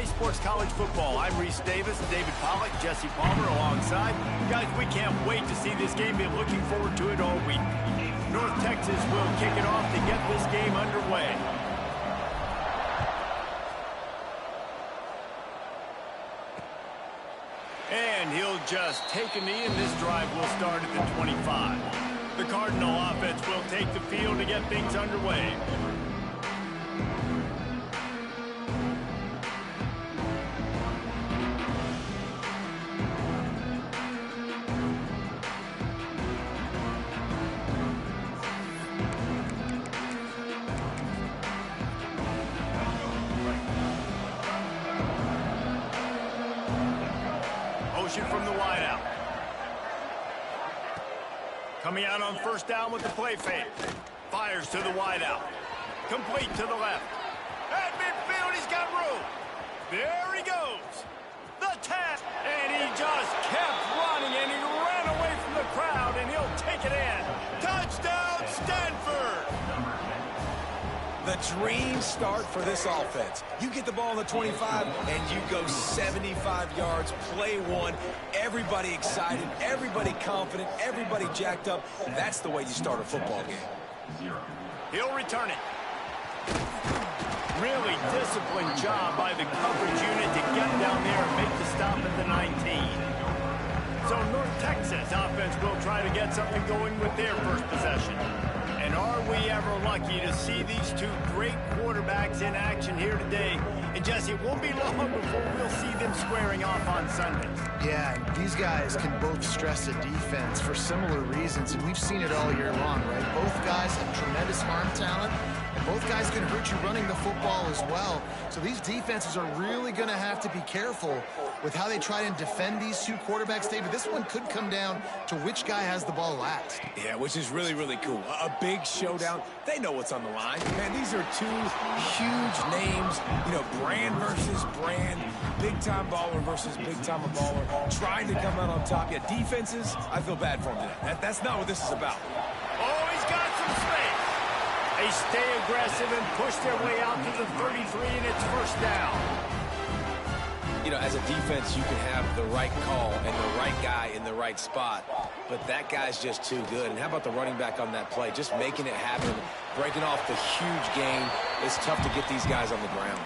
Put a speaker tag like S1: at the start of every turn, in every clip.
S1: EA Sports College Football. I'm Reese Davis, David Pollack, Jesse Palmer alongside. Guys, we can't wait to see this game. Been looking forward to it all week. North Texas will kick it off to get this game underway. And he'll just take a knee, and this drive will start at the 25. The Cardinal offense will take the field to get things underway. From the wideout. Coming out on first down with the play fake. Fires to the wideout. Complete to the left. At midfield, he's got room. There he goes. The tap. And he just kept running, and he ran away from the crowd, and he'll take it in. Touchdown, Stanford.
S2: The dream start for this offense. You get the ball on the 25, and you go 75 yards, play one, everybody excited, everybody confident, everybody jacked up. That's the way you start a football game.
S1: He'll return it. Really disciplined job by the coverage unit to get down there and make the stop at the 19. So North Texas offense will try to get something going with their first possession. And are we ever lucky to see these two great quarterbacks in action here today? And Jesse, it won't be long before we'll see them squaring off on Sundays.
S3: Yeah, these guys can both stress a defense for similar reasons, and we've seen it all year long, right? Both guys have tremendous arm talent, and both guys can hurt you running the football as well. So these defenses are really going to have to be careful with how they try and defend these two quarterbacks, David. This one could come down to which guy has the ball last.
S2: Yeah, which is really, really cool. A big showdown. They know what's on the line. Man, these are two huge names. You know, brand versus brand. Big-time baller versus big-time baller. Trying to come out on top. Yeah, defenses, I feel bad for them today. That's not what this is about.
S1: Oh, he's got some space. They stay aggressive and push their way out to the 33, and it's first down.
S2: You know, as a defense, you can have the right call and the right guy in the right spot, but that guy's just too good. And how about the running back on that play? Just making it happen, breaking off the huge gain. It's tough to get these guys on the ground.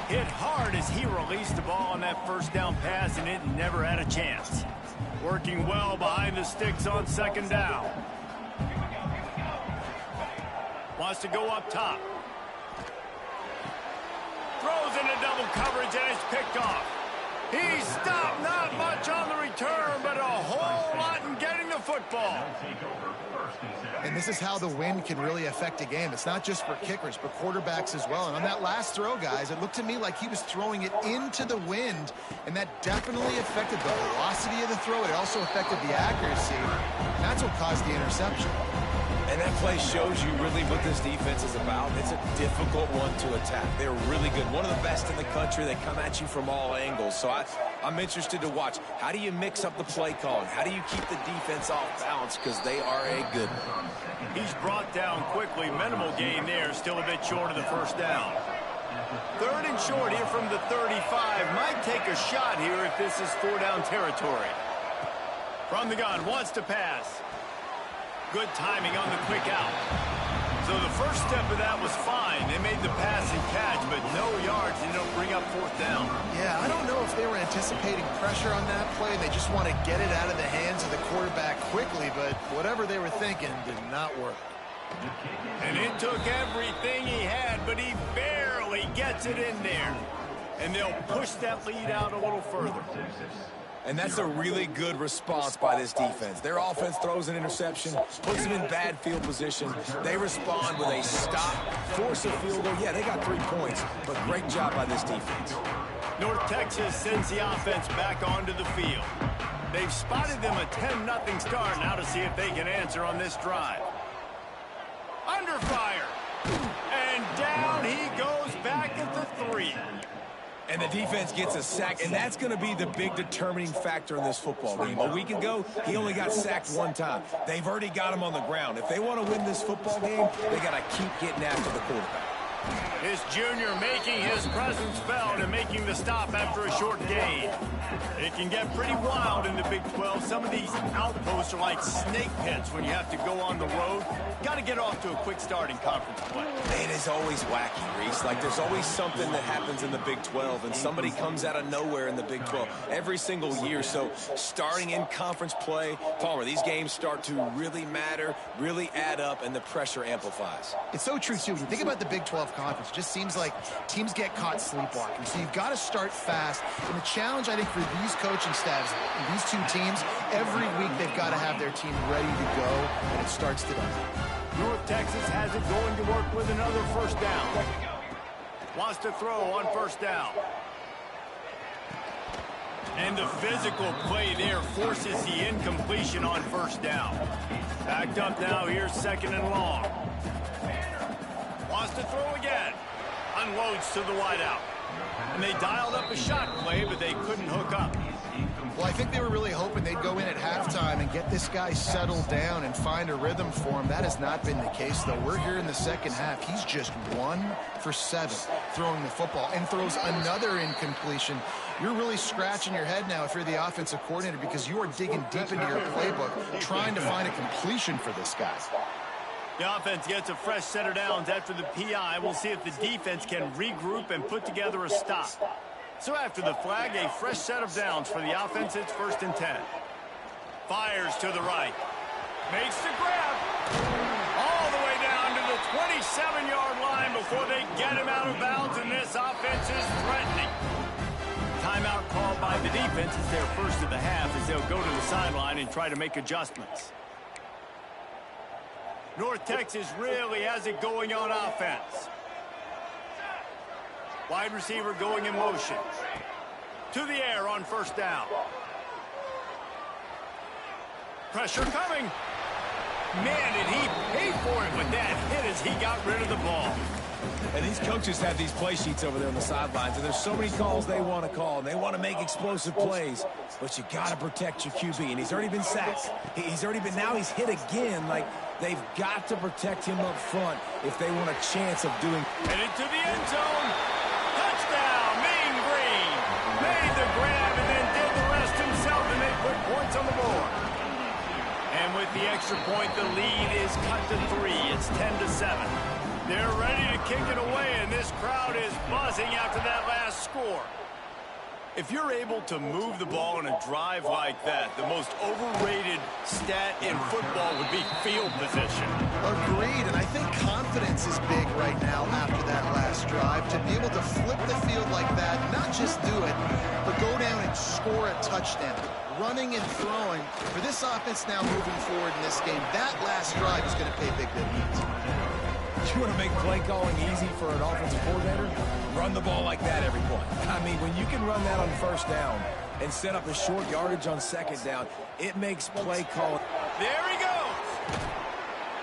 S1: Hit hard as he released the ball on that first down pass, and it never had a chance. Working well behind the sticks on second down. Wants to go up top. Throws into double coverage, and it's picked off. He stopped, not much on the return, but a whole lot in getting the football.
S3: And this is how the wind can really affect a game. It's not just for kickers, but quarterbacks as well. And on that last throw, guys, it looked to me like he was throwing it into the wind, and that definitely affected the velocity of the throw. It also affected the accuracy. And that's what caused the interception.
S2: And that play shows you really what this defense is about. It's a difficult one to attack. They're really good. One of the best in the country. They come at you from all angles. So I'm interested to watch. How do you mix up the play calling? How do you keep the defense off balance? Because they are a good one.
S1: He's brought down quickly. Minimal gain there. Still a bit short of the first down. Third and short here from the 35. Might take a shot here if this is 4-down territory. From the gun. Wants to pass. Good timing on the quick out. So the first step of that was fine. They made the pass and catch, but no yards, and it'll bring up fourth down.
S3: Yeah, I don't know if they were anticipating pressure on that play. They just want to get it out of the hands of the quarterback quickly, but whatever they were thinking did not work.
S1: And it took everything he had, but he barely gets it in there. And they'll push that lead out a little further.
S2: And that's a really good response by this defense. Their offense throws an interception, puts them in bad field position. They respond with a stop, force a field goal. Yeah, they got 3 points, but great job by this defense.
S1: North Texas sends the offense back onto the field. They've spotted them a 10-0 start. Now to see if they can answer on this drive. Under fire. And down he goes back at the 3.
S2: And the defense gets a sack, and that's going to be the big determining factor in this football game. A week ago, he only got sacked 1 time. They've already got him on the ground. If they want to win this football game, they got to keep getting after the quarterback.
S1: This junior making his presence felt and making the stop after a short gain. It can get pretty wild in the Big 12. Some of these outposts are like snake pits when you have to go on the road. Got to get off to a quick start in conference play.
S2: It is always wacky, Reese. Like, there's always something that happens in the Big 12, and somebody comes out of nowhere in the Big 12 every single year. So starting in conference play, Palmer, these games start to really matter, really add up, and the pressure amplifies.
S3: It's so true, too. When you think about the Big 12 Conference, it just seems like teams get caught sleepwalking. So you've got to start fast. And the challenge, I think, for these coaching staffs and these two teams, every week they've got to have their team ready to go, and it starts today.
S1: North Texas has it going to work with another first down. Wants to throw on first down. And the physical play there forces the incompletion on first down. Backed up now, here's second and long. Wants to throw again. Unloads to the wideout. And they dialed up a shot play, but they couldn't hook up.
S3: Well, I think they were really hoping they'd go in at halftime and get this guy settled down and find a rhythm for him. That has not been the case, though. We're here in the second half. He's just 1 for 7 throwing the football and throws another incompletion. You're really scratching your head now if you're the offensive coordinator because you are digging deep into your playbook trying to find a completion for this guy.
S1: The offense gets a fresh set of downs after the PI. We'll see if the defense can regroup and put together a stop. So after the flag, a fresh set of downs for the offense. It's 1st and 10. Fires to the right. Makes the grab. All the way down to the 27-yard line before they get him out of bounds, and this offense is threatening. Timeout called by the defense is their first of the half as they'll go to the sideline and try to make adjustments. North Texas really has it going on offense. Wide receiver going in motion. To the air on first down. Pressure coming. Man, did he pay for it with that hit as he got rid of the ball.
S2: And these coaches have these play sheets over there on the sidelines, and there's so many calls they want to call, and they want to make explosive plays, but you got to protect your QB, and he's already been sacked. Now he's hit again. Like, they've got to protect him up front if they want a chance of doing.
S1: Headed to the end zone. Touchdown, Mean Green. Made the grab and then did the rest himself, and they put points on the board. And with the extra point, the lead is cut to 3. It's 10-7. They're ready to kick it away, and this crowd is buzzing after that last score. If you're able to move the ball in a drive like that, the most overrated stat in football would be field position.
S3: Agreed, and I think confidence is big right now after that last drive. To be able to flip the field like that, not just do it, but go down and score a touchdown. Running and throwing. For this offense now moving forward in this game, that last drive is going to pay big dividends.
S2: You want to make play calling easy for an offensive coordinator? Run the ball like that every point. I mean, when you can run that on first down and set up a short yardage on second down, it makes play calling.
S1: There he goes.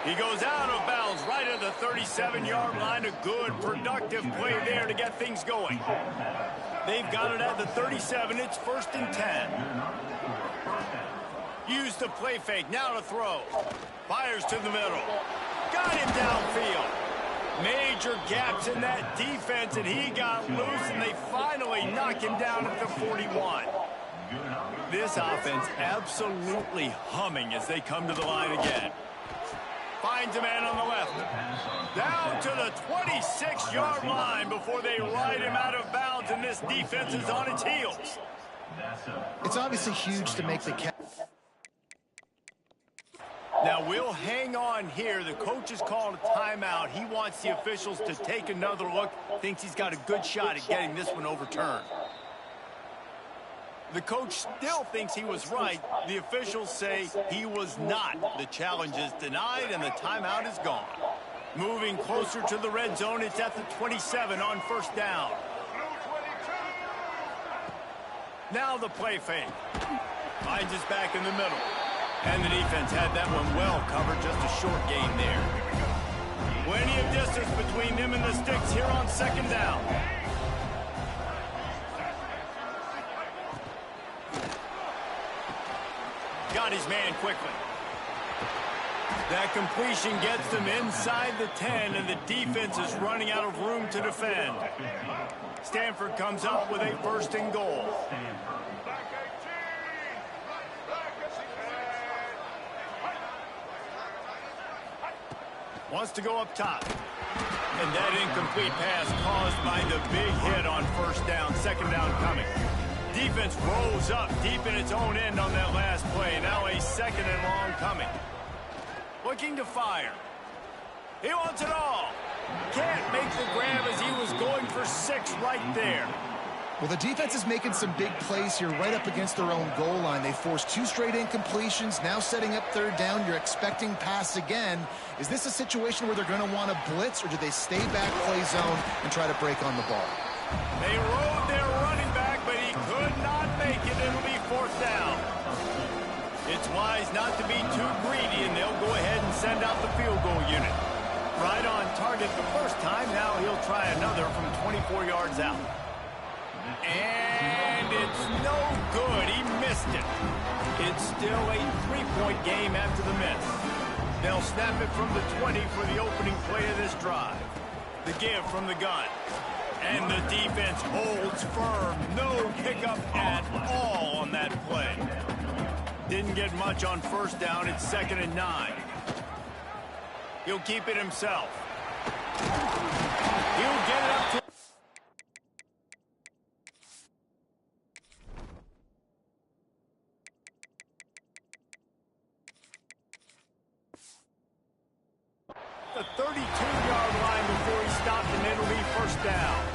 S1: He goes out of bounds right at the 37-yard line. A good, productive play there to get things going. They've got it at the 37. It's 1st and 10. Use the play fake. Now to throw. Fires to the middle. Got him downfield. Major gaps in that defense, and he got loose, and they finally knock him down at the 41. This offense absolutely humming as they come to the line again. Finds a man on the left. Down to the 26-yard line before they ride him out of bounds, and this defense is on its heels.
S3: It's obviously huge to make the catch.
S1: Now, we'll hang on here. The coach is calling a timeout. He wants the officials to take another look. Thinks he's got a good shot at getting this one overturned. The coach still thinks he was right. The officials say he was not. The challenge is denied, and the timeout is gone. Moving closer to the red zone, it's at the 27 on first down. Now the play fake. Finds us back in the middle. And the defense had that one well covered, just a short gain there. Plenty of distance between them and the sticks here on second down. Got his man quickly. That completion gets them inside the 10, and the defense is running out of room to defend. Stanford comes up with a 1st and goal. Wants to go up top. And that incomplete pass caused by the big hit on 1st down, 2nd down coming. Defense rolls up deep in its own end on that last play. Now a 2nd and long coming. Looking to fire. He wants it all. Can't make the grab as he was going for 6 right there.
S3: Well, the defense is making some big plays here right up against their own goal line. They forced 2 straight incompletions, now setting up 3rd down. You're expecting pass again. Is this a situation where they're going to want to blitz, or do they stay back, play zone, and try to break on the ball?
S1: They rode their running back, but he could not make it. It'll be 4th down. It's wise not to be too greedy, and they'll go ahead and send out the field goal unit. Right on target the first time. Now he'll try another from 24 yards out. And it's no good. He missed it. It's still a 3-point game after the miss. They'll snap it from the 20 for the opening play of this drive. The give from the gun. And the defense holds firm. No pickup at all on that play. Didn't get much on 1st down. It's 2nd and 9. He'll keep it himself. He'll get it up to... the 32-yard line before he stopped, and it'll be 1st down.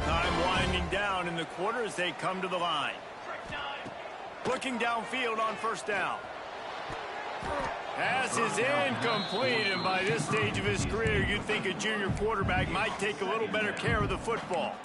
S1: Time winding down in the quarter as they come to the line. Looking downfield on 1st down. Pass is incomplete, and by this stage of his career, you'd think a junior quarterback might take a little better care of the football.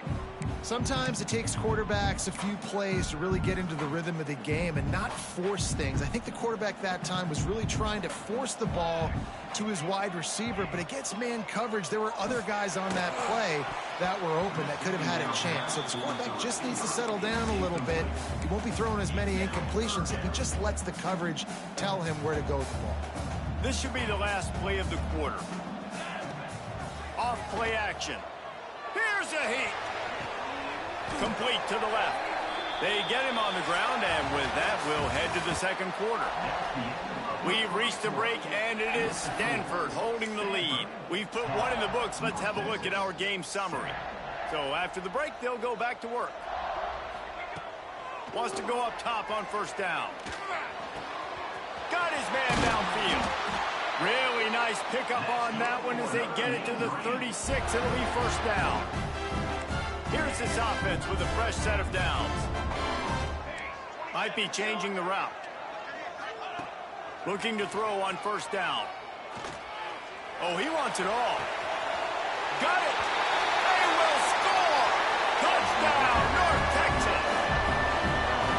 S3: Sometimes it takes quarterbacks a few plays to really get into the rhythm of the game and not force things. I think the quarterback that time was really trying to force the ball to his wide receiver, but against man coverage, there were other guys on that play that were open that could have had a chance. So this quarterback just needs to settle down a little bit. He won't be throwing as many incompletions if he just lets the coverage tell him where to go with the ball.
S1: This should be the last play of the quarter. Off play action. Here's a heat. Complete to the left. They get him on the ground, and with that, we'll head to the 2nd quarter. We've reached the break, and it is Stanford holding the lead. We've put one in the books. Let's have a look at our game summary. So after the break, they'll go back to work. Wants to go up top on 1st down. Got his man downfield. Really nice pickup on that one as they get it to the 36. It'll be 1st down. Here's this offense with a fresh set of downs. Might be changing the route. Looking to throw on 1st down. Oh, he wants it all. Got it. They will score. Touchdown, North Texas.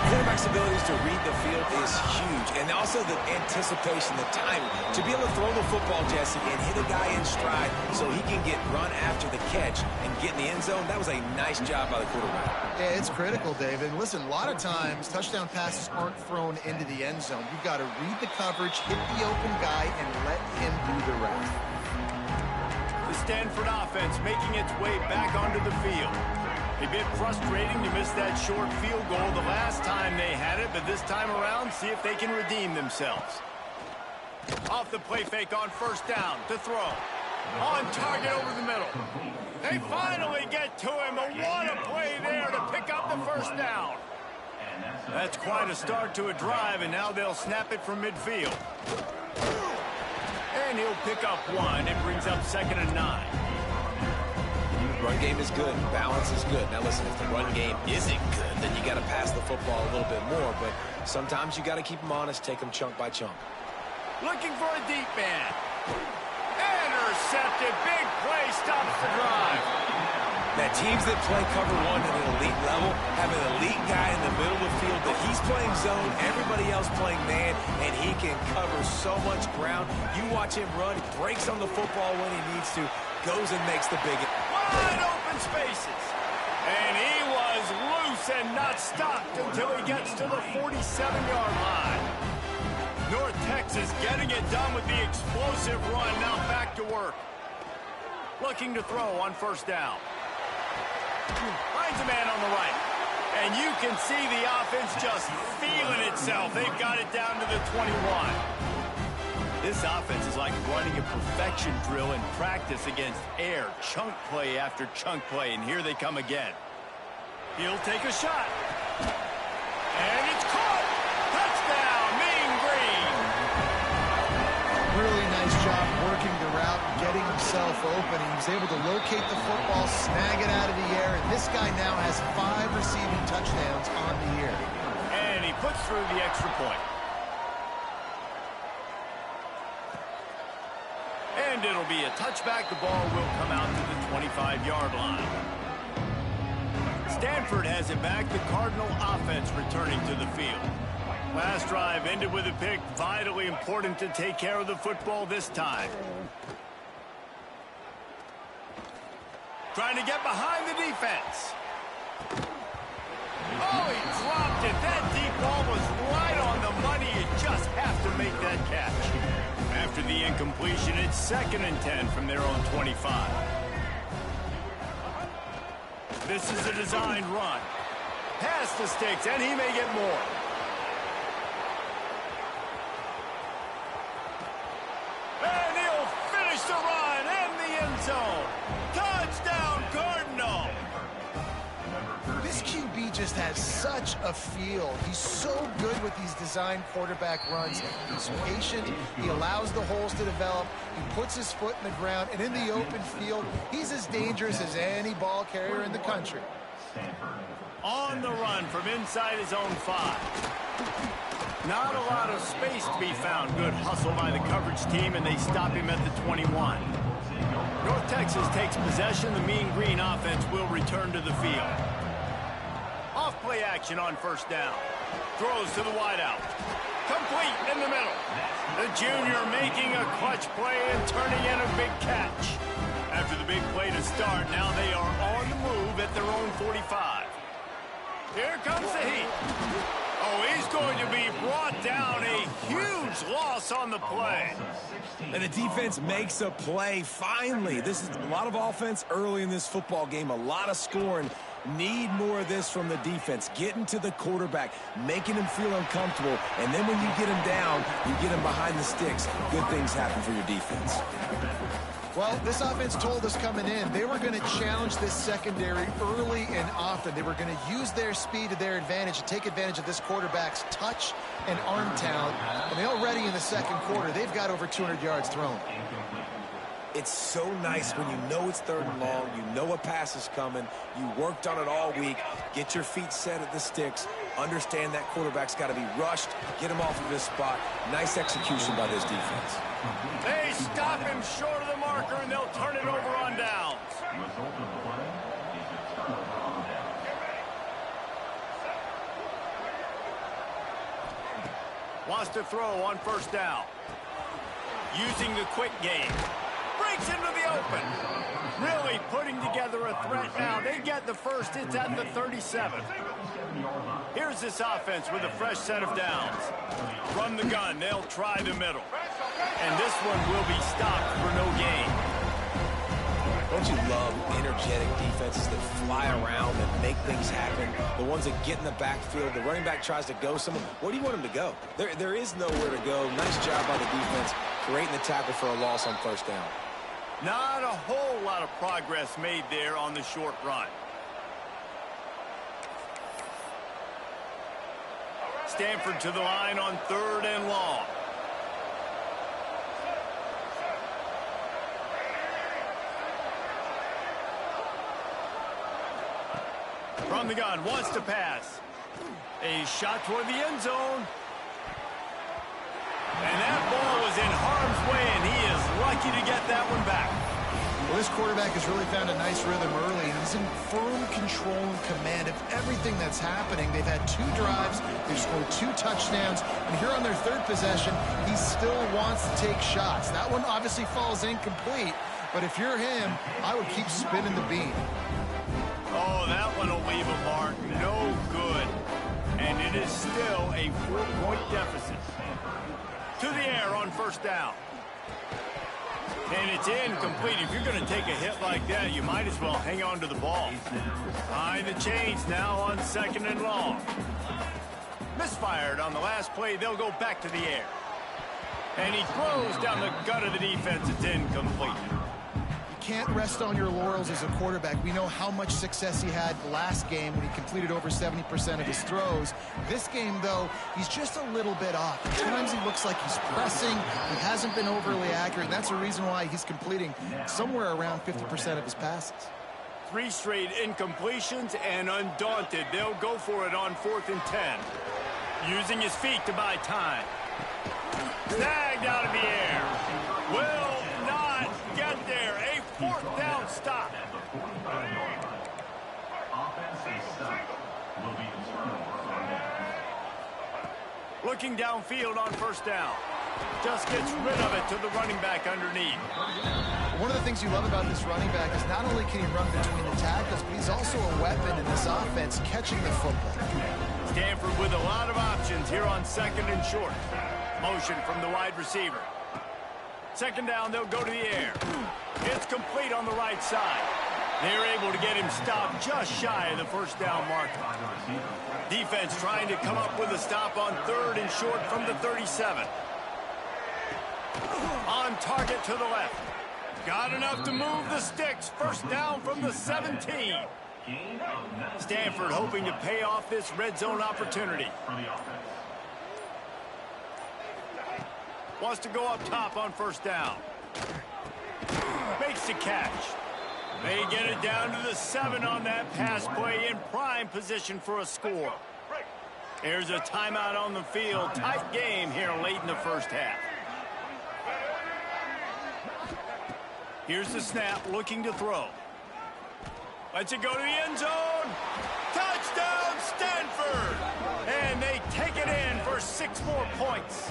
S2: Quarterback's abilities to read the field is huge, and also the anticipation, the timing. To be able to throw the football, Jesse, and hit a guy in stride so he can get run after the catch and get in the end zone, that was a nice job by the quarterback.
S3: Yeah, it's critical, David. Listen, a lot of times, touchdown passes aren't thrown into the end zone. You've got to read the coverage, hit the open guy, and let him do the rest.
S1: The Stanford offense making its way back onto the field. A bit frustrating to miss that short field goal the last time they had it, but this time around, see if they can redeem themselves. Off the play fake on 1st down to throw. On target over the middle. They finally get to him. What a play there to pick up the 1st down. That's quite a start to a drive, and now they'll snap it from midfield. And he'll pick up 1. It brings up 2nd and 9.
S2: Run game is good. Balance is good. Now, listen, if the run game isn't good, then you got to pass the football a little bit more. But sometimes you got to keep them honest, take them chunk by chunk.
S1: Looking for a deep man. Intercepted. Big play stops the drive.
S2: Now, teams that play cover 1 at an elite level have an elite guy in the middle of the field that he's playing zone, everybody else playing man, and he can cover so much ground. You watch him run, breaks on the football when he needs to, goes and makes the big...
S1: Wide open spaces. And he was loose and not stopped until he gets to the 47-yard line. North Texas getting it done with the explosive run. Now back to work. Looking to throw on first down. Finds a man on the right. And you can see the offense just feeling itself. They've got it down to the 21. This offense is like running a perfection drill in practice against air. Chunk play after chunk play, and here they come again. He'll take a shot. And it's caught. Touchdown, Mean Green.
S3: Really nice job working the route and getting himself open. He was able to locate the football, snag it out of the air, and this guy now has 5 receiving touchdowns on the year.
S1: And he puts through the extra point. And it'll be a touchback. The ball will come out to the 25-yard line. Stanford has it back. The Cardinal offense returning to the field. Last drive ended with a pick. Vitally important to take care of the football this time. Trying to get behind the defense. Oh, he dropped it. That deep ball was right on the money. You just have to make that catch. After the incompletion, it's 2nd and 10 from their own 25. This is a designed run. Past the sticks, and he may get more. And he'll finish the run in the end zone. Touchdown, Cardinal.
S3: This QB just has such a feel. He's so good with these design quarterback runs. He's patient. He allows the holes to develop. He puts his foot in the ground. And in the open field, he's as dangerous as any ball carrier in the country.
S1: On the run from inside his own 5. Not a lot of space to be found. Good hustle by the coverage team, and they stop him at the 21. North Texas takes possession. The Mean Green offense will return to the field. Off-play action on first down. Throws to the wideout. Complete in the middle. The junior making a clutch play and turning in a big catch. After the big play to start, now they are on the move at their own 45. Here comes the heat. Oh, he's going to be brought down. A huge loss on the play.
S2: And the defense makes a play, finally. This is a lot of offense early in this football game, a lot of scoring. Need more of this from the defense. Getting to the quarterback, making him feel uncomfortable, and then when you get him down, you get him behind the sticks. Good things happen for your defense.
S3: Well, this offense told us coming in they were going to challenge this secondary early and often. They were going to use their speed to their advantage and take advantage of this quarterback's touch and arm talent. And they already in the second quarter, they've got over 200 yards thrown.
S2: It's so nice when you know it's 3rd and long, you know a pass is coming, you worked on it all week, get your feet set at the sticks, understand that quarterback's got to be rushed, get him off of this spot. Nice execution by this defense.
S1: They stop him short of the marker, and they'll turn it over on downs. Wants to throw on first down. Using the quick game. Breaks into the open. Really putting together a threat now. They get the first. It's at the 37. Here's this offense with a fresh set of downs. From the gun, they'll try the middle. And this one will be stopped for no gain.
S2: Don't you love energetic defenses that fly around and make things happen? The ones that get in the backfield, the running back tries to go somewhere. Where do you want him to go? There is nowhere to go. Nice job by the defense, creating the tackle for a loss on first down.
S1: Not a whole lot of progress made there on the short run. Stanford to the line on 3rd and long. From the gun, wants to pass. A shot toward the end zone. And that ball was in harm's way, and he is lucky to get that one back.
S3: Well, this quarterback has really found a nice rhythm early, and he's in firm control and command of everything that's happening. They've had 2 drives, they've scored 2 touchdowns, and here on their 3rd possession, he still wants to take shots. That one obviously falls incomplete, but if you're him, I would keep spinning the beam.
S1: Oh, that one will leave a mark. No good. And it is still a 4-point deficit. To the air on first down. And it's incomplete. If you're going to take a hit like that, you might as well hang on to the ball. Behind the chains now on 2nd and long. Misfired on the last play. They'll go back to the air. And he throws down the gut of the defense. It's incomplete.
S3: You can't rest on your laurels as a quarterback. We know how much success he had last game when he completed over 70% of his throws. This game, though, he's just a little bit off. Sometimes he looks like he's pressing. He hasn't been overly accurate. And that's the reason why he's completing somewhere around 50% of his passes.
S1: 3 straight incompletions, and undaunted, they'll go for it on 4th and 10. Using his feet to buy time. Snagged out of the air. Will not get there. A 4th down stop. Looking downfield on first down. Just gets rid of it to the running back underneath.
S3: One of the things you love about this running back is not only can he run between the tackles, but he's also a weapon in this offense catching the football.
S1: Stanford with a lot of options here on 2nd and short. Motion from the wide receiver. 2nd down, they'll go to the air. It's complete on the right side. They're able to get him stopped just shy of the 1st down marker. Defense trying to come up with a stop on 3rd and short from the 37. On target to the left. Got enough to move the sticks. 1st down from the 17. Stanford hoping to pay off this red zone opportunity. Wants to go up top on 1st down. Makes the catch. They get it down to the 7 on that pass play, in prime position for a score. There's a timeout on the field. Tight game here late in the 1st half. Here's the snap, looking to throw. Lets it go to the end zone. Touchdown, Stanford! And they take it in for 6 more points.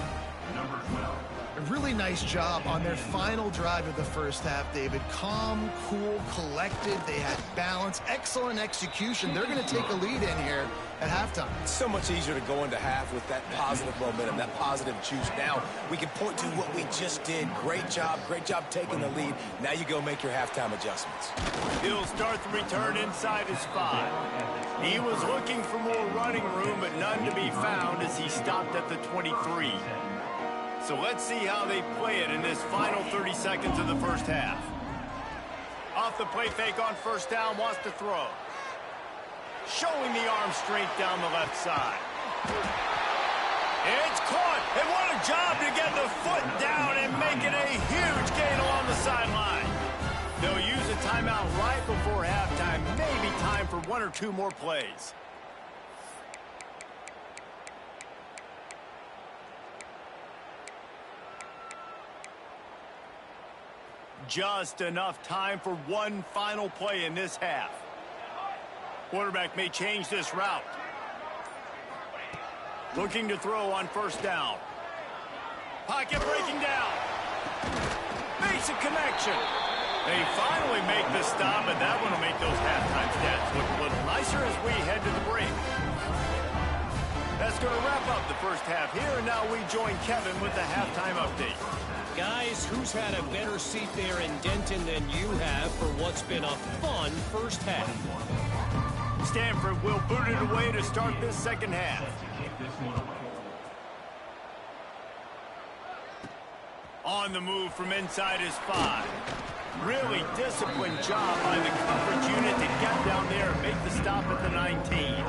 S3: A really nice job on their final drive of the 1st half, David. Calm, cool, collected. They had balance, excellent execution. They're going to take a lead in here at halftime.
S2: It's so much easier to go into half with that positive momentum, that positive juice. Now we can point to what we just did. Great job taking the lead. Now you go make your halftime adjustments.
S1: He'll start the return inside his 5. He was looking for more running room, but none to be found as he stopped at the 23. So let's see how they play it in this final 30 seconds of the 1st half. Off the play fake on 1st down, wants to throw. Showing the arm strength down the left side. It's caught, and what a job to get the foot down and make it a huge gain along the sideline. They'll use a timeout right before halftime, maybe time for 1 or 2 more plays. Just enough time for 1 final play in this half. Quarterback may change this route. Looking to throw on 1st down. Pocket breaking down. Basic connection. They finally make the stop, and that one will make those halftime stats look a little nicer as we head to the break. That's going to wrap up the 1st half here, and now we join Kevin with the halftime update.
S4: Guys, who's had a better seat there in Denton than you have for what's been a fun 1st half?
S1: Stanford will boot it away to start this 2nd half. On the move from inside his 5. Really disciplined job by the coverage unit to get down there and make the stop at the 19.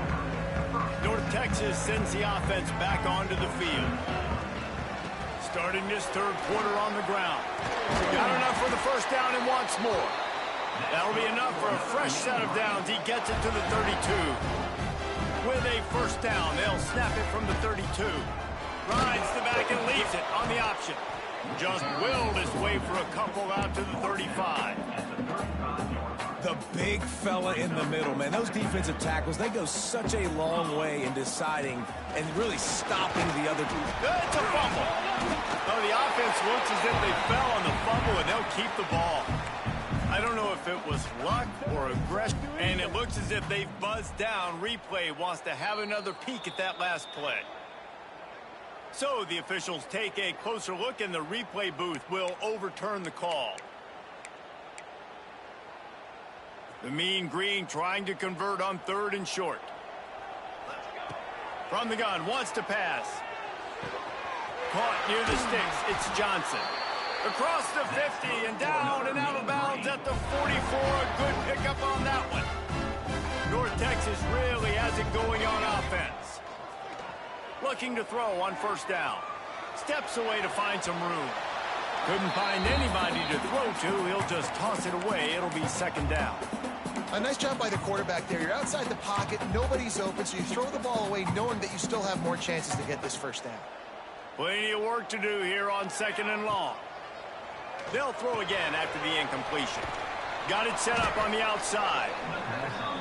S1: North Texas sends the offense back onto the field. Starting this 3rd quarter on the ground. Got enough for the 1st down and wants more. That'll be enough for a fresh set of downs. He gets it to the 32. With a 1st down, they'll snap it from the 32. Rides the back and leaves it on the option. Just willed his way for a couple out to the 35.
S2: The big fella in the middle, man. Those defensive tackles, they go such a long way in deciding and really stopping the other team.
S1: It's a fumble. Oh, the offense looks as if they fell on the fumble, and they'll keep the ball. I don't know if it was luck or aggression, and it looks as if they've buzzed down. Replay wants to have another peek at that last play. So the officials take a closer look, and the replay booth will overturn the call. The Mean Green trying to convert on 3rd and short. From the gun, wants to pass. Caught near the sticks. It's Johnson. Across the 50 and down and out of bounds at the 44. A good pickup on that one. North Texas really has it going on offense. Looking to throw on 1st down. Steps away to find some room. Couldn't find anybody to throw to. He'll just toss it away. It'll be 2nd down.
S3: A nice job by the quarterback there. You're outside the pocket. Nobody's open, so you throw the ball away knowing that you still have more chances to get this 1st down.
S1: Plenty of work to do here on 2nd and long. They'll throw again after the incompletion. Got it set up on the outside.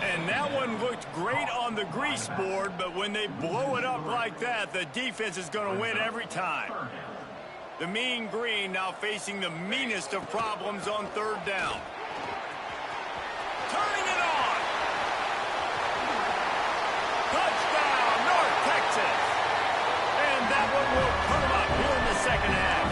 S1: And that one looked great on the grease board, but when they blow it up like that, the defense is going to win every time. The Mean Green now facing the meanest of problems on 3rd down. Turning it on. Touchdown, North Texas. And that one will put them up here in the 2nd half.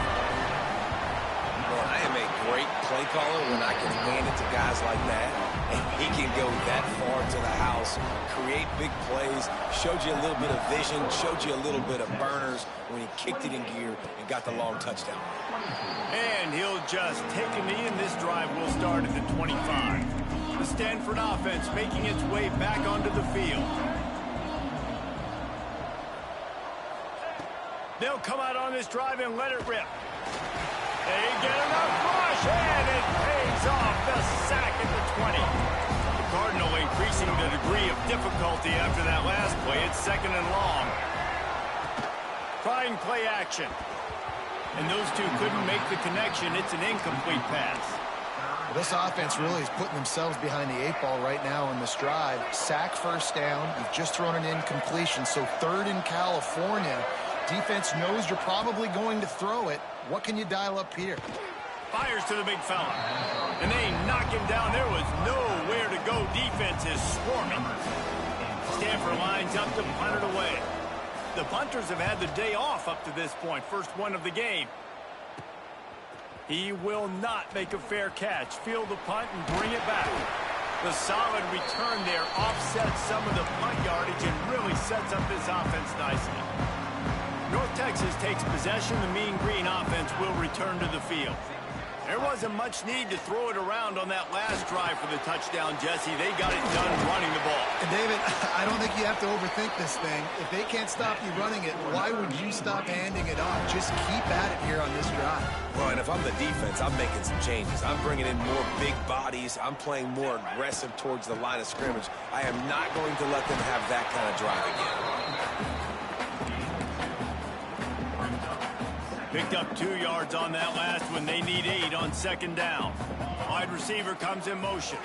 S2: Well, I am a great play caller when I can hand it to guys like that. And he can go that far to the house, create big plays, showed you a little bit of vision, showed you a little bit of burners when he kicked it in gear and got the long touchdown.
S1: And he'll just take a knee, and this drive will start at the 25. The Stanford offense making its way back onto the field. They'll come out on this drive and let it rip. They get enough rush, and it pays off. The sack at the 20. The Cardinal increasing the degree of difficulty after that last play. It's 2nd and long. Trying play action. And those two couldn't make the connection. It's an incomplete pass.
S3: Well, this offense really is putting themselves behind the 8 ball right now on this drive. Sack 1st down. You've just thrown an incompletion, so 3rd in California. Defense knows you're probably going to throw it. What can you dial up here?
S1: Fires to the big fella. And they knock him down. There was nowhere to go. Defense is swarming. Stanford lines up to punt it away. The punters have had the day off up to this point. First one of the game. He will not make a fair catch. Field the punt and bring it back. The solid return there offsets some of the punt yardage and really sets up this offense nicely. North Texas takes possession. The Mean Green offense will return to the field. There wasn't much need to throw it around on that last drive for the touchdown, Jesse. They got it done running the ball.
S3: And David, I don't think you have to overthink this thing. If they can't stop you running it, why would you stop handing it off? Just keep at it here on this drive.
S2: Well, and if I'm the defense, I'm making some changes. I'm bringing in more big bodies. I'm playing more aggressive towards the line of scrimmage. I am not going to let them have that kind of drive again.
S1: Picked up 2 yards on that last one. They need 8 on 2nd down. Wide receiver comes in motion.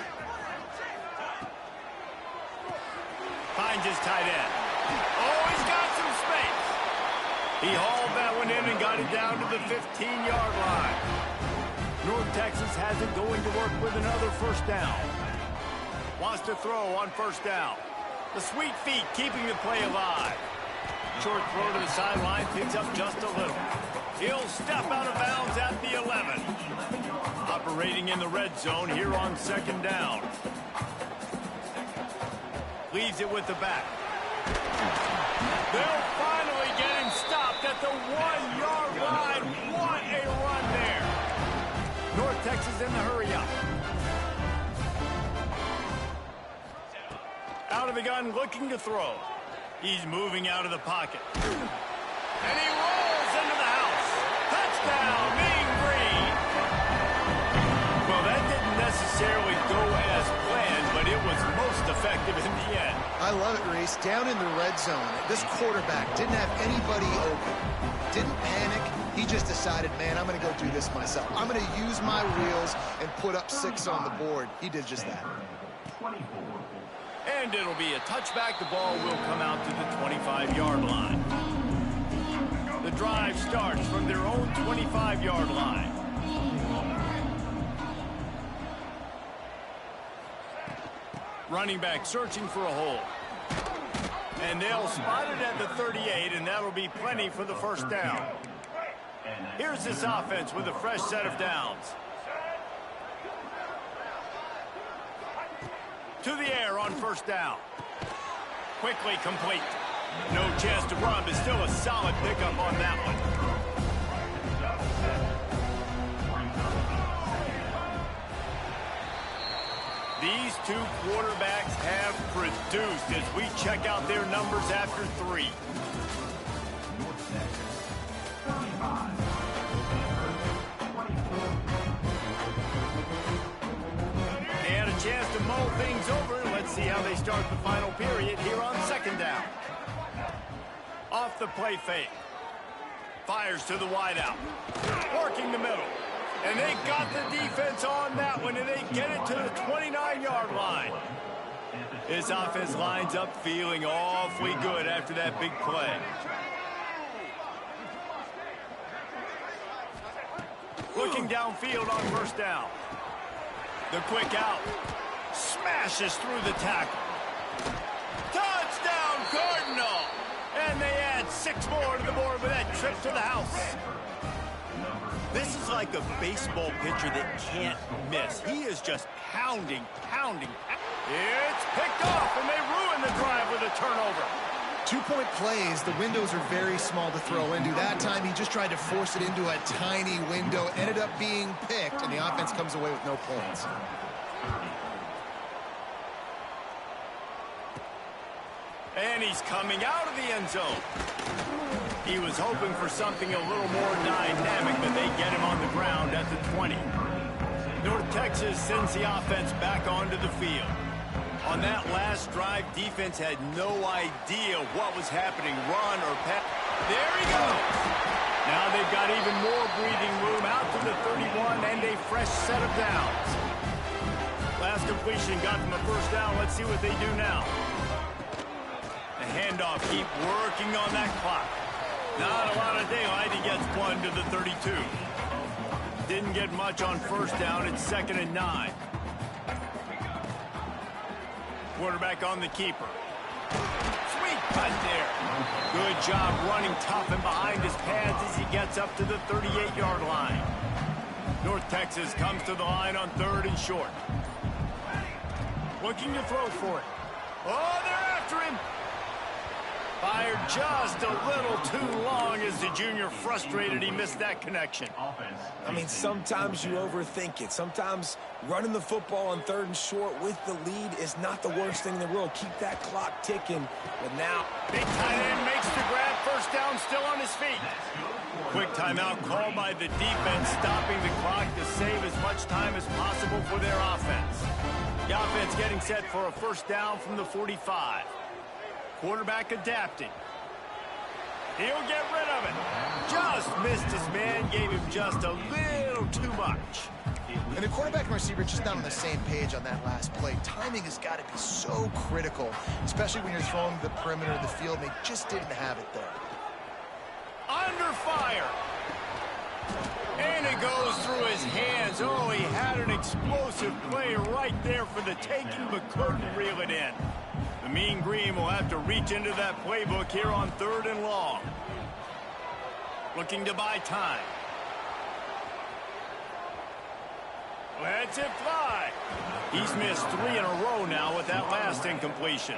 S1: Finds his tight end. Oh, he's got some space. He hauled that one in and got it down to the 15-yard line. North Texas has it going to work with another 1st down. Wants to throw on 1st down. The sweet feet keeping the play alive. Short throw to the sideline, picks up just a little. He'll step out of bounds at the 11. Operating in the red zone here on 2nd down. Leaves it with the back. They'll finally get him stopped at the 1-yard line. What a run there. North Texas in the hurry up. Out of the gun, looking to throw. He's moving out of the pocket. And he rolls into the house. Touchdown, Mean Green. Well, that didn't necessarily go as planned, but it was most effective in the end.
S3: I love it, Reese. Down in the red zone, this quarterback didn't have anybody open. Didn't panic. He just decided, man, I'm going to go do this myself. I'm going to use my wheels and put up 6 on the board. He did just that.
S1: And it'll be a touchback. The ball will come out to the 25-yard line. The drive starts from their own 25-yard line. Running back searching for a hole. And they'll spot it at the 38, and that'll be plenty for the first down. Here's this offense with a fresh set of downs. To the air on first down. Quickly complete. No chance to run, but still a solid pickup on that one. These two quarterbacks have produced as we check out their numbers after 3. And a chance to mull things over. Let's see how they start the final period here on second down. Off the play fake. Fires to the wideout. Working the middle. And they got the defense on that one, and they get it to the 29-yard line. This offense lines up feeling awfully good after that big play. Looking downfield on first down. The quick out. Smashes through the tackle. Touchdown, Cardinal! And they add 6 more to the board with that trip to the house. This is like a baseball pitcher that can't miss. He is just pounding. It's picked off, and they ruin the drive with a turnover.
S3: 2-point plays, the windows are very small to throw into. That time, he just tried to force it into a tiny window, ended up being picked, and the offense comes away with no points.
S1: And he's coming out of the end zone. He was hoping for something a little more dynamic, but they get him on the ground at the 20. North Texas sends the offense back onto the field. On that last drive, defense had no idea what was happening, run or pass. There he goes. Now they've got even more breathing room out to the 31 and a fresh set of downs. Last completion got them a first down. Let's see what they do now. The handoff, keep working on that clock. Not a lot of daylight. He gets one to the 32. Didn't get much on first down. It's 2nd and 9. Quarterback on the keeper. Sweet cut there. Good job running tough and behind his pads as he gets up to the 38-yard line. North Texas comes to the line on 3rd and short. Looking to throw for it. Oh, they're after him. Fired just a little too long as the junior frustrated he missed that connection.
S2: I mean, sometimes you overthink it. Sometimes running the football on 3rd and short with the lead is not the worst thing in the world. Keep that clock ticking. But now,
S1: big tight end makes the grab. First down, still on his feet. Quick timeout called by the defense, stopping the clock to save as much time as possible for their offense. The offense getting set for a first down from the 45. Quarterback adapting. He'll get rid of it. Just missed his man, gave him just a little too much.
S3: And the quarterback and receiver just not on the same page on that last play. Timing has got to be so critical, especially when you're throwing to the perimeter of the field, and they just didn't have it there.
S1: Under fire. And it goes through his hands. Oh, he had an explosive play right there for the taking, but couldn't reel it in. The Mean Green will have to reach into that playbook here on 3rd and long. Looking to buy time. Lets it fly. He's missed 3 in a row now with that last incompletion.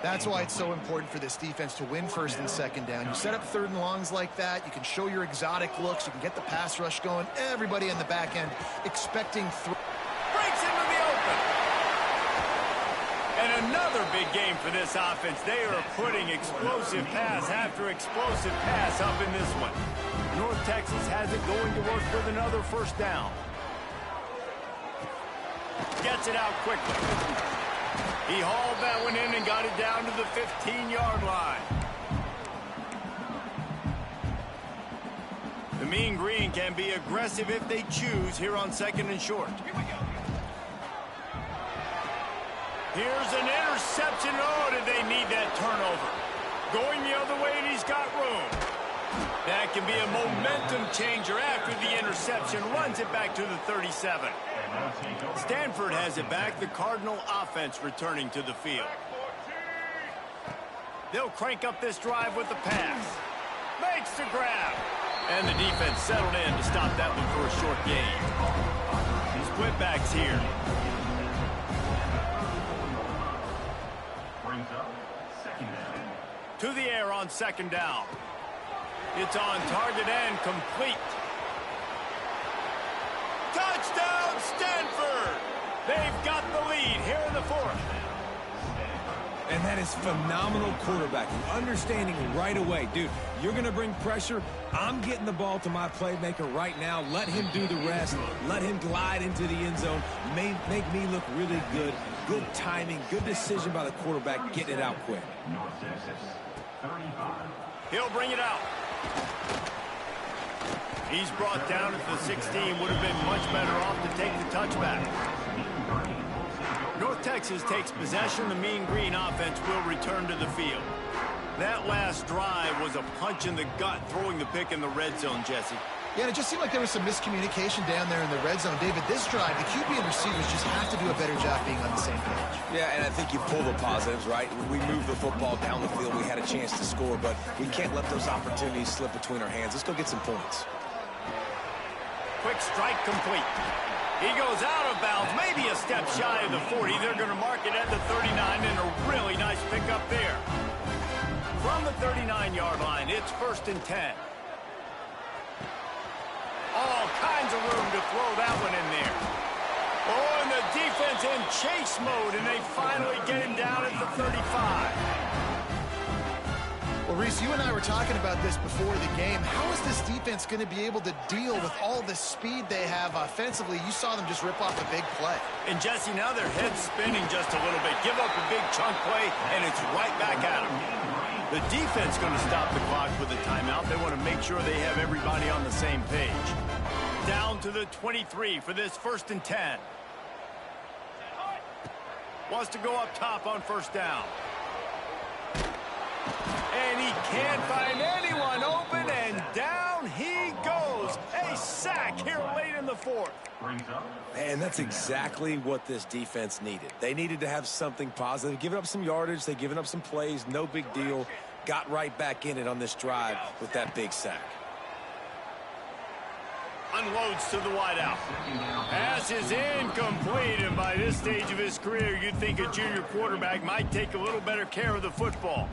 S3: That's why it's so important for this defense to win 1st and 2nd down. You set up 3rd and longs like that, you can show your exotic looks, you can get the pass rush going. Everybody in the back end expecting
S1: breaks into the open. And another big game for this offense. They are putting explosive pass after explosive pass up in this one. North Texas has it going to work with another first down. Gets it out quickly. He hauled that one in and got it down to the 15-yard line. The Mean Green can be aggressive if they choose here on 2nd and short. Here's an interception. Oh, did they need that turnover? Going the other way, and he's got room. That can be a momentum changer after the interception. Runs it back to the 37. Stanford has it back. The Cardinal offense returning to the field. They'll crank up this drive with the pass. Makes the grab. And the defense settled in to stop that one for a short gain. Split backs here.
S5: Brings up second down.
S1: To the air on second down. It's on target and complete. Touchdown, Stanford! They've got the lead here in the fourth.
S2: And that is phenomenal quarterbacking. Understanding right away, dude, you're going to bring pressure. I'm getting the ball to my playmaker right now. Let him do the rest. Let him glide into the end zone. Make me look really good. Good timing, good decision by the quarterback, getting it out quick.
S5: North Texas, 35.
S1: He'll bring it out. He's brought down at the 16. Would have been much better off to take the touchback. North Texas takes possession. The Mean Green offense will return to the field. That last drive was a punch in the gut, throwing the pick in the red zone, Jesse.
S3: Yeah, and it just seemed like there was some miscommunication down there in the red zone. David, this drive, the QB and receivers just have to do a better job being on the same page.
S2: Yeah, and I think you pull the positives, right? We moved the football down the field. We had a chance to score, but we can't let those opportunities slip between our hands. Let's go get some points.
S1: Quick strike complete. He goes out of bounds, maybe a step shy of the 40. They're going to mark it at the 39, and a really nice pickup there. From the 39-yard line, it's 1st and 10. All kinds of room to throw that one in there. Oh, and the defense in chase mode, and they finally get him down at the 35.
S3: Well, Reese, you and I were talking about this before the game. How is this defense going to be able to deal with all the speed they have offensively? You saw them just rip off a big play.
S1: And, Jesse, now their head's spinning just a little bit. Give up a big chunk play, and it's right back at them. The defense going to stop the clock with a timeout. They want to make sure they have everybody on the same page. Down to the 23 for this 1st and 10. Wants to go up top on 1st down. And he can't find anyone open, and down he goes. A sack here late in the 4th.
S2: And that's exactly what this defense needed. They needed to have something positive. Giving up some yardage, they've given up some plays, no big deal. Got right back in it on this drive with that big sack.
S1: Unloads to the wideout. Pass is incomplete, and by this stage of his career, you'd think a junior quarterback might take a little better care of the football.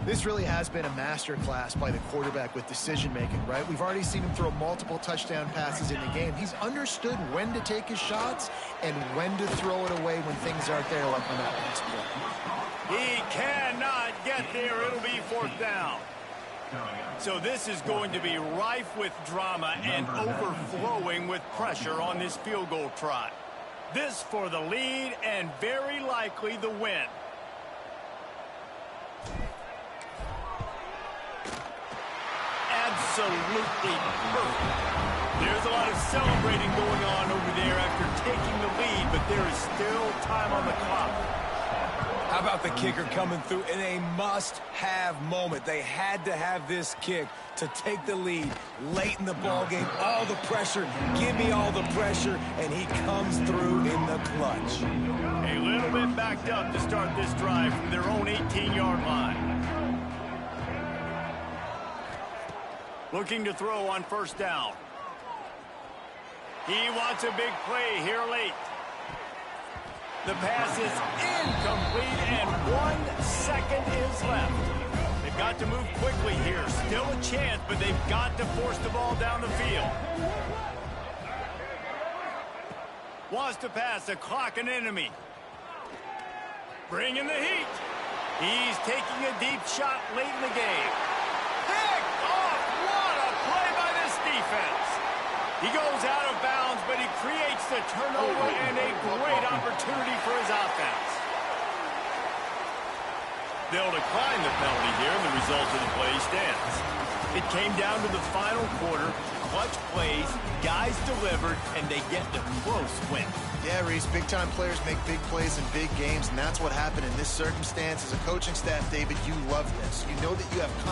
S3: This really has been a masterclass by the quarterback with decision-making, right? We've already seen him throw multiple touchdown passes in the game. He's understood when to take his shots and when to throw it away when things aren't there, like on that last play.
S1: He cannot get there. It'll be 4th down. So this is going to be rife with drama and overflowing with pressure on this field goal try. This for the lead and very likely the win. Absolutely perfect. There's a lot of celebrating going on over there after taking the lead, but there is still time on the clock.
S2: How about the kicker coming through in a must-have moment? They had to have this kick to take the lead late in the ball game. All the pressure, give me all the pressure, and he comes through in the clutch.
S1: A little bit backed up to start this drive from their own 18-yard line. Looking to throw on 1st down. He wants a big play here late. The pass is incomplete, and 1 second is left. They've got to move quickly here. Still a chance, but they've got to force the ball down the field. Wants to pass the clock, an enemy. Bringing the heat. He's taking a deep shot late in the game. Picked off. What a play by this defense. He goes out of bounds, but he creates the turnover and a great opportunity for his offense. They'll decline the penalty here, and the result of the play stands. It came down to the final quarter. Clutch plays, guys delivered, and they get the close win.
S3: Yeah, Reese, big-time players make big plays in big games, and that's what happened in this circumstance. As a coaching staff, David, you love this. You know that you have confidence.